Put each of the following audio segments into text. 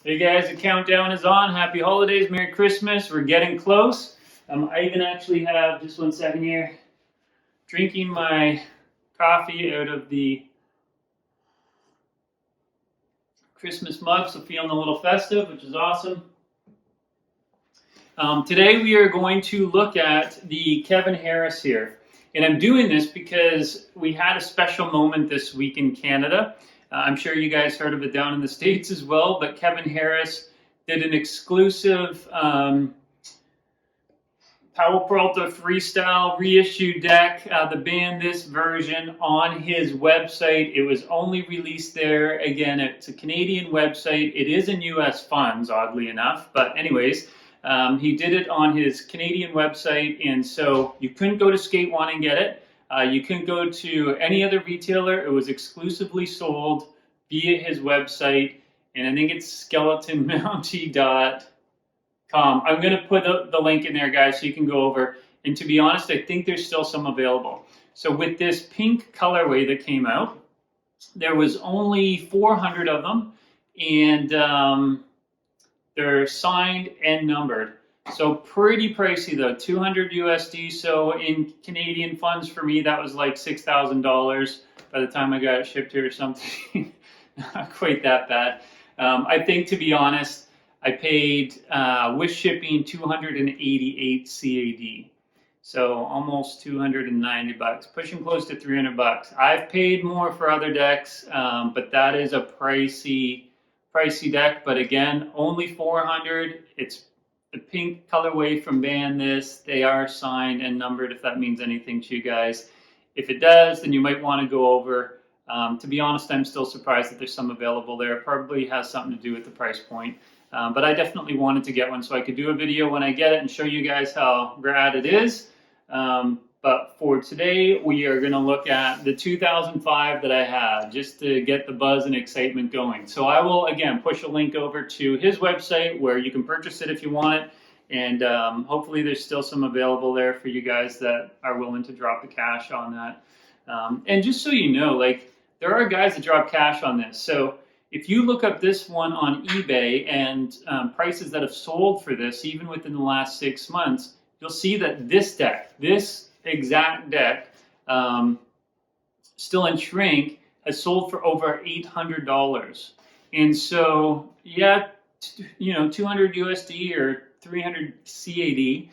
Hey guys, the countdown is on. Happy holidays, Merry Christmas. We're getting close. I even actually have, just 1 second here, drinking my coffee out of the Christmas mug, so feeling a little festive, which is awesome. Today we are going to look at the Kevin Harris here. And I'm doing this because we had a special moment this week in Canada. I'm sure you guys heard of it down in the States as well, but Kevin Harris did an exclusive Powell-Peralta Freestyle Reissue deck, the band this version on his website. It was only released there. Again, it's a Canadian website. It is in US funds, oddly enough. But anyways, he did it on his Canadian website, and so you couldn't go to Skate One and get it. You couldn't go to any other retailer. It was exclusively sold via his website, and I think it's skeletonmounty.com. I'm going to put the link in there, guys, so you can go over. And to be honest, I think there's still some available. So with this pink colorway that came out, there was only 400 of them, and they're signed and numbered. So pretty pricey though, 200 USD. So in Canadian funds for me, that was like $6,000 by the time I got it shipped here or something. Not quite that bad. I think, to be honest, I paid with shipping 288 CAD. So almost 290 bucks, pushing close to 300 bucks. I've paid more for other decks, but that is a pricey deck. But again, only 400. It's the pink colorway from Band This. They are signed and numbered, if that means anything to you guys. If it does, then you might want to go over. To be honest, I'm still surprised that there's some available there. It probably has something to do with the price point. But I definitely wanted to get one so I could do a video when I get it and show you guys how rad it is. But for today, we are going to look at the 2005 that I have, just to get the buzz and excitement going. So I will, again, push a link over to his website where you can purchase it if you want it. And hopefully there's still some available there for you guys that are willing to drop the cash on that. And just so you know, like, there are guys that drop cash on this. So if you look up this one on eBay and prices that have sold for this, even within the last 6 months, you'll see that this deck, this exact deck, still in shrink, has sold for over $800. And so, yeah, 200 USD or 300 CAD,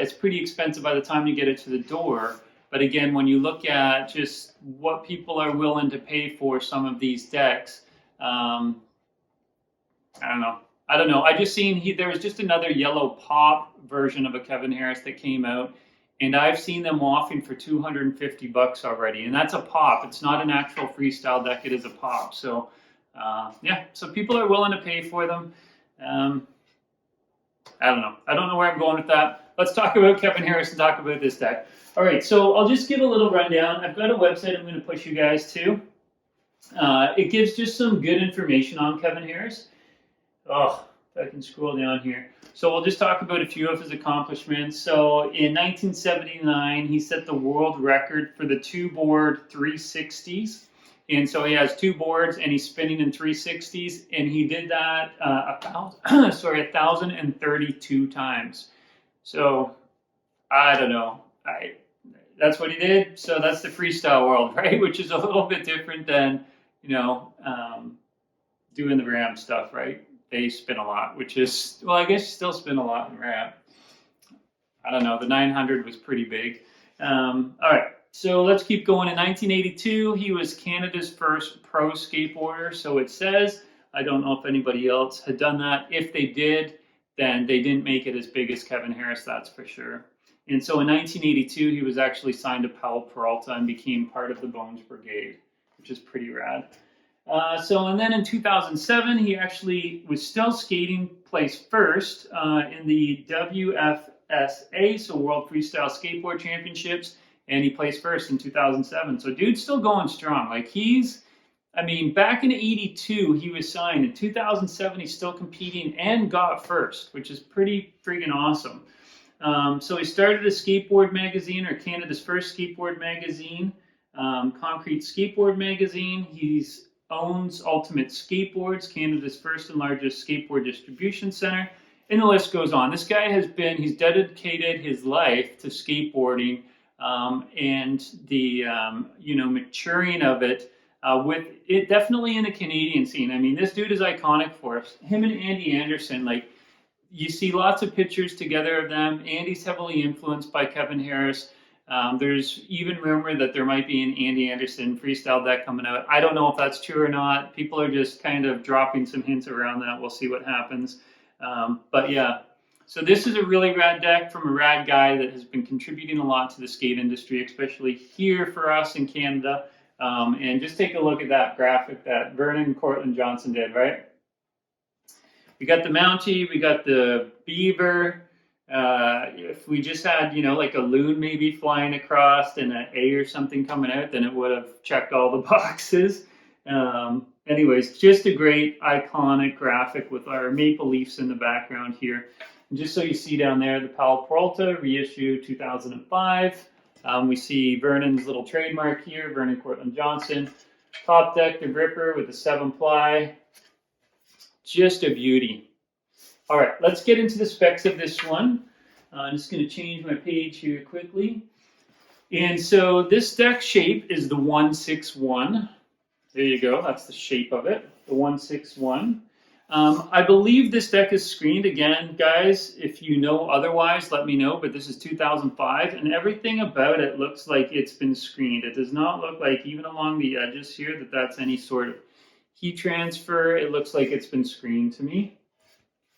it's pretty expensive by the time you get it to the door. But again, when you look at just what people are willing to pay for some of these decks, I don't know. I just seen there was just another yellow pop version of a Kevin Harris that came out, and I've seen them offering for 250 bucks already, and that's a pop. It's not an actual freestyle deck; it is a pop. So, yeah. So people are willing to pay for them. I don't know. I don't know where I'm going with that. Let's talk about Kevin Harris and talk about this deck. All right. So I'll just give a little rundown. I've got a website I'm going to push you guys to. It gives just some good information on Kevin Harris. Oh, if I can scroll down here. So we'll just talk about a few of his accomplishments. So in 1979, he set the world record for the two-board 360s. And so he has two boards and he's spinning in 360s. And he did that 1,032 times. So I don't know. That's what he did. So that's the freestyle world, right? Which is a little bit different than, doing the ramp stuff, right? They spin a lot, which is, well, I guess you still spin a lot in ramp. I don't know. The 900 was pretty big. All right. So let's keep going. In 1982, he was Canada's first pro skateboarder. So it says, I don't know if anybody else had done that. If they did, then they didn't make it as big as Kevin Harris, that's for sure. And so in 1982, he was actually signed to Powell-Peralta and became part of the Bones Brigade, which is pretty rad. And then in 2007, he actually was still skating, placed first in the WFSA, so World Freestyle Skateboard Championships, and he placed first in 2007. So dude's still going strong. Like back in 82, he was signed. In 2007, he's still competing and got first, which is pretty freaking awesome. So he started a skateboard magazine, or Canada's first skateboard magazine, Concrete Skateboard Magazine. He's owns Ultimate Skateboards, Canada's first and largest skateboard distribution center. And the list goes on. This guy he's dedicated his life to skateboarding and the, maturing of it with it definitely in the Canadian scene. I mean, this dude is iconic for us. Him and Andy Anderson, like, you see lots of pictures together of them. Andy's heavily influenced by Kevin Harris. There's even rumor that there might be an Andy Anderson freestyle deck coming out. I don't know if that's true or not. People are just kind of dropping some hints around that. We'll see what happens. But yeah, so this is a really rad deck from a rad guy that has been contributing a lot to the skate industry, especially here for us in Canada. And just take a look at that graphic that Vernon and Courtlandt Johnson did, right? We got the Mountie, we got the Beaver. If we just had, like a loon maybe flying across and an A or something coming out, then it would have checked all the boxes. Anyways, just a great iconic graphic with our maple leafs in the background here. And just so you see down there, the Powell-Peralta reissue 2005. We see Vernon's little trademark here, Vernon Courtlandt Johnson. Top deck, the gripper with the 7-ply. Just a beauty. All right, let's get into the specs of this one. I'm just going to change my page here quickly. And so this deck shape is the 161. There you go. That's the shape of it, the 161. I believe this deck is screened. Again, guys, if you know otherwise, let me know. But this is 2005, and everything about it looks like it's been screened. It does not look like, even along the edges here, that that's any sort of heat transfer. It looks like it's been screened to me.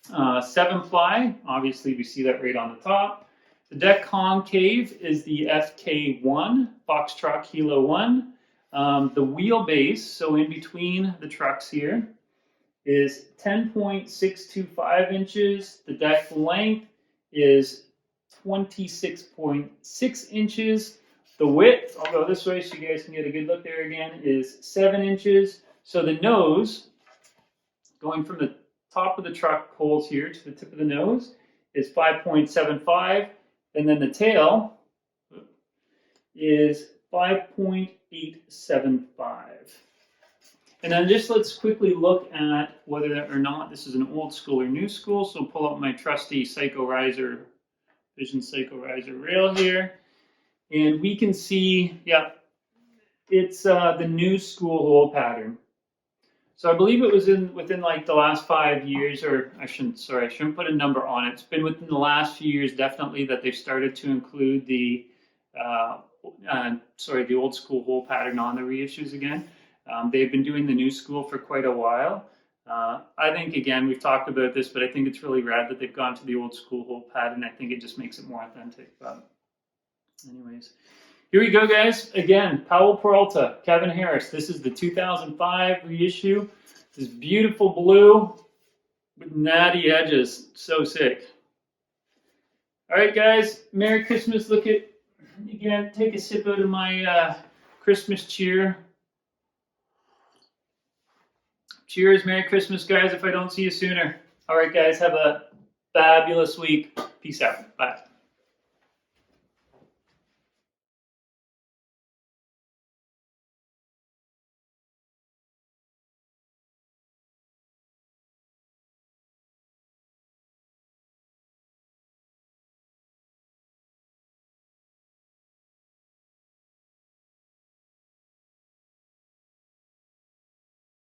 7-ply, obviously we see that right on the top. The deck concave is the FK1, Foxtrot Kilo 1. The wheelbase, so in between the trucks here, is 10.625 inches. The deck length is 26.6 inches. The width, I'll go this way so you guys can get a good look there again, is 7 inches. So the nose, going from the top of the truck holes here to the tip of the nose, is 5.75, and then the tail is 5.875. And then just let's quickly look at whether or not this is an old school or new school. So pull up my trusty Vision Psycho Riser rail here, and we can see, yeah, it's the new school hole pattern. So I believe it was within like the last 5 years, or I shouldn't put a number on it. It's been within the last few years, definitely, that they've started to include the old school hole pattern on the reissues again. They've been doing the new school for quite a while. I think, again, we've talked about this, but I think it's really rad that they've gone to the old school hole pattern. I think it just makes it more authentic. But anyways, here we go, guys. Again, Powell-Peralta, Kevin Harris. This is the 2005 reissue. This beautiful blue with natty edges. So sick. All right, guys. Merry Christmas. Look at, again, take a sip out of my Christmas cheer. Cheers. Merry Christmas, guys, if I don't see you sooner. All right, guys. Have a fabulous week. Peace out. Bye.